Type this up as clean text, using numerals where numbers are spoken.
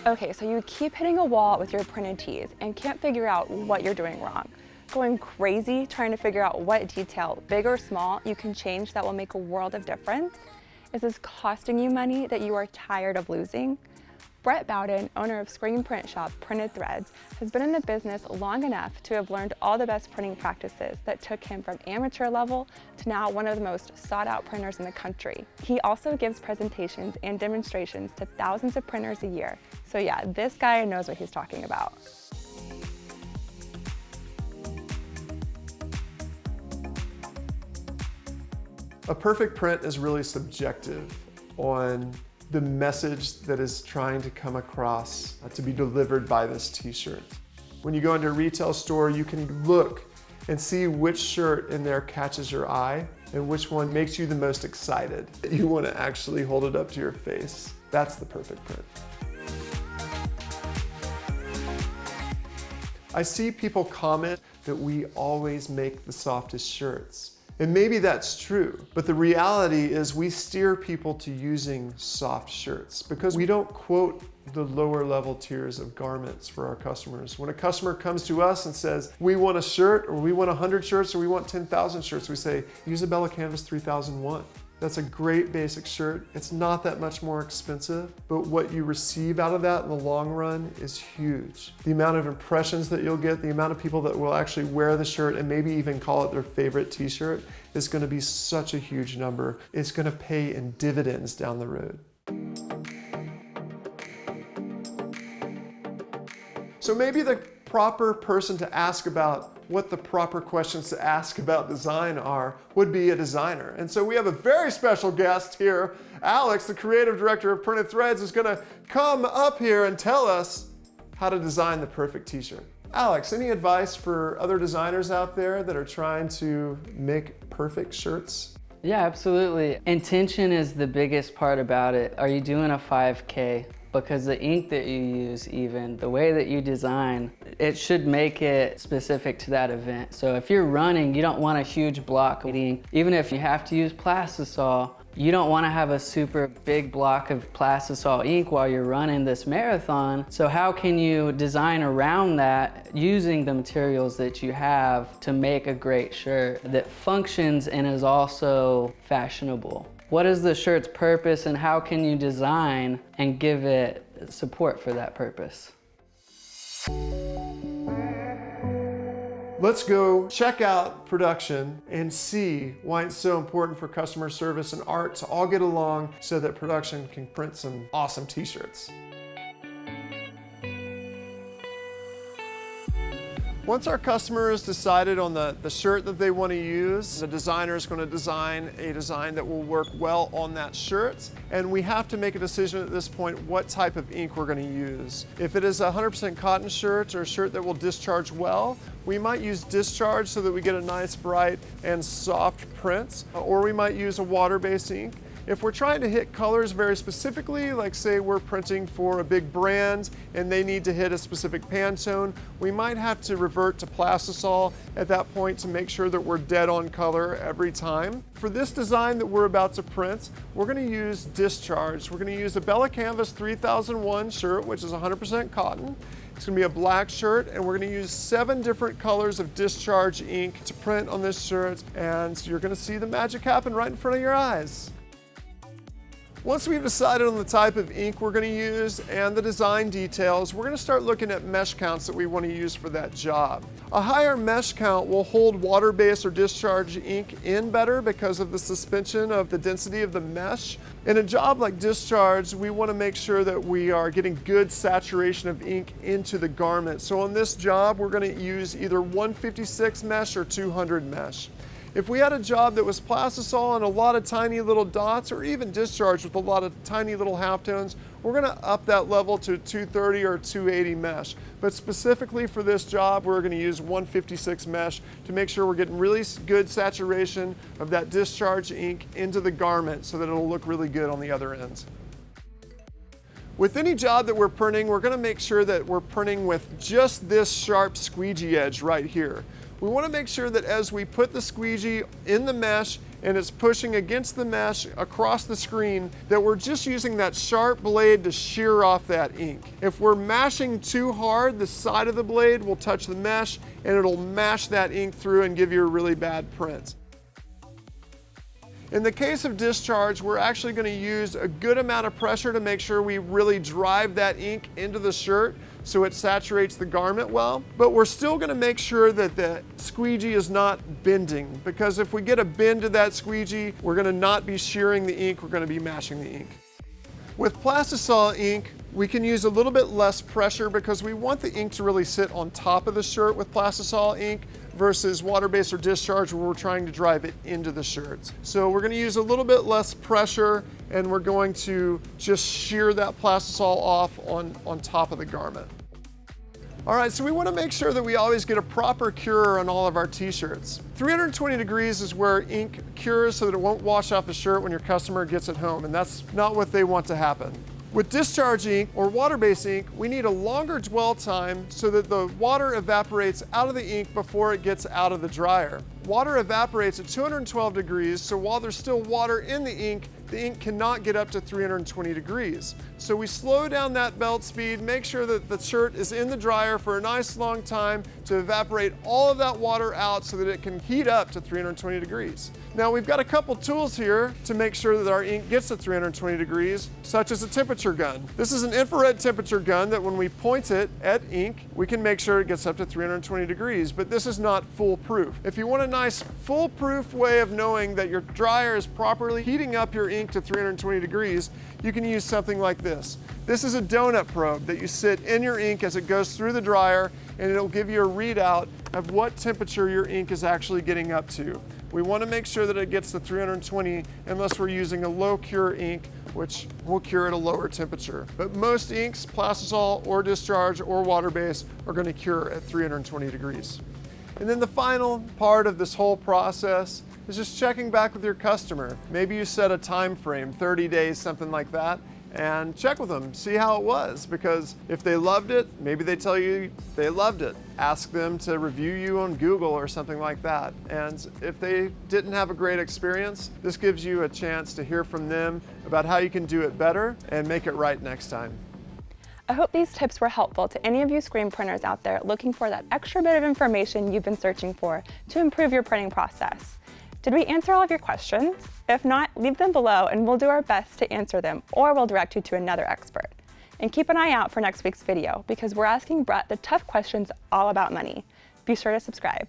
Okay, so you keep hitting a wall with your printed tees and can't figure out what you're doing wrong. Going crazy trying to figure out what detail, big or small, you can change that will make a world of difference? Is this costing you money that you are tired of losing? Brett Bowden, owner of screen print shop Printed Threads, has been in the business long enough to have learned all the best printing practices that took him from amateur level to now one of the most sought out printers in the country. He also gives presentations and demonstrations to thousands of printers a year. So yeah, this guy knows what he's talking about. A perfect print is really subjective on the message that is trying to come across to be delivered by this t-shirt. When you go into a retail store, you can look and see which shirt in there catches your eye and which one makes you the most excited. You want to actually hold it up to your face. That's the perfect print. I see people comment that we always make the softest shirts. And maybe that's true, but the reality is we steer people to using soft shirts because we don't quote the lower level tiers of garments for our customers. When a customer comes to us and says, we want a shirt, or we want 100 shirts, or we want 10,000 shirts, we say, use a BELLA+CANVAS 3001. That's a great basic shirt. It's not that much more expensive, but what you receive out of that in the long run is huge. The amount of impressions that you'll get, the amount of people that will actually wear the shirt and maybe even call it their favorite t-shirt is gonna be such a huge number. It's gonna pay in dividends down the road. So maybe the proper person to ask about what the proper questions to ask about design are would be a designer. And so we have a very special guest here. Alex, the creative director of Printed Threads, is gonna come up here and tell us how to design the perfect t-shirt. Alex, any advice for other designers out there that are trying to make perfect shirts? Yeah, absolutely. Intention is the biggest part about it. Are you doing a 5K? Because the ink that you use, even the way that you design, it should make it specific to that event. So if you're running, you don't want a huge block of ink. Even if you have to use plastisol, you don't want to have a super big block of plastisol ink while you're running this marathon. So how can you design around that using the materials that you have to make a great shirt that functions and is also fashionable? What is the shirt's purpose and how can you design and give it support for that purpose? Let's go check out production and see why it's so important for customer service and art to all get along so that production can print some awesome t-shirts. Once our customer has decided on the shirt that they want to use, the designer is going to design a design that will work well on that shirt. And we have to make a decision at this point what type of ink we're going to use. If it is a 100% cotton shirt or a shirt that will discharge well, we might use discharge so that we get a nice, bright, and soft print. Or we might use a water-based ink. If we're trying to hit colors very specifically, like say we're printing for a big brand and they need to hit a specific Pantone, we might have to revert to plastisol at that point to make sure that we're dead on color every time. For this design that we're about to print, we're gonna use discharge. We're gonna use a BELLA+CANVAS 3001 shirt, which is 100% cotton. It's gonna be a black shirt, and we're gonna use 7 different colors of discharge ink to print on this shirt, and you're gonna see the magic happen right in front of your eyes. Once we've decided on the type of ink we're going to use and the design details, we're going to start looking at mesh counts that we want to use for that job. A higher mesh count will hold water-based or discharge ink in better because of the suspension of the density of the mesh. In a job like discharge, we want to make sure that we are getting good saturation of ink into the garment. So on this job, we're going to use either 156 mesh or 200 mesh. If we had a job that was plastisol and a lot of tiny little dots, or even discharge with a lot of tiny little halftones, we're gonna up that level to 230 or 280 mesh. But specifically for this job, we're gonna use 156 mesh to make sure we're getting really good saturation of that discharge ink into the garment so that it'll look really good on the other end. With any job that we're printing, we're gonna make sure that we're printing with just this sharp squeegee edge right here. We want to make sure that as we put the squeegee in the mesh and it's pushing against the mesh across the screen that we're just using that sharp blade to shear off that ink. If we're mashing too hard, the side of the blade will touch the mesh and it'll mash that ink through and give you a really bad print. In the case of discharge, we're actually going to use a good amount of pressure to make sure we really drive that ink into the shirt so it saturates the garment well. But we're still going to make sure that the squeegee is not bending, because if we get a bend to that squeegee, we're going to not be shearing the ink, we're going to be mashing the ink. With Plastisol ink, we can use a little bit less pressure because we want the ink to really sit on top of the shirt with Plastisol ink versus water-based or discharge where we're trying to drive it into the shirts. So we're going to use a little bit less pressure and we're going to just shear that Plastisol off on top of the garment. All right, so we want to make sure that we always get a proper cure on all of our t-shirts. 320 degrees is where ink cures so that it won't wash off the shirt when your customer gets it home, and that's not what they want to happen. With discharge ink or water-based ink, we need a longer dwell time so that the water evaporates out of the ink before it gets out of the dryer. Water evaporates at 212 degrees, so while there's still water in the ink cannot get up to 320 degrees. So we slow down that belt speed, make sure that the shirt is in the dryer for a nice long time to evaporate all of that water out so that it can heat up to 320 degrees. Now we've got a couple tools here to make sure that our ink gets to 320 degrees, such as a temperature gun. This is an infrared temperature gun that when we point it at ink, we can make sure it gets up to 320 degrees, but this is not foolproof. If you want a nice foolproof way of knowing that your dryer is properly heating up your ink to 320 degrees, you can use something like this. This is a donut probe that you sit in your ink as it goes through the dryer, and it'll give you a readout of what temperature your ink is actually getting up to. We want to make sure that it gets to 320 unless we're using a low cure ink, which will cure at a lower temperature. But most inks, Plastisol or discharge or water-based, are going to cure at 320 degrees. And then the final part of this whole process is just checking back with your customer. Maybe you set a time frame, 30 days, something like that, and check with them, see how it was, because if they loved it, maybe they tell you they loved it. Ask them to review you on Google or something like that. And if they didn't have a great experience, this gives you a chance to hear from them about how you can do it better and make it right next time. I hope these tips were helpful to any of you screen printers out there looking for that extra bit of information you've been searching for to improve your printing process. Did we answer all of your questions? If not, leave them below and we'll do our best to answer them, or we'll direct you to another expert. And keep an eye out for next week's video because we're asking Brett the tough questions all about money. Be sure to subscribe.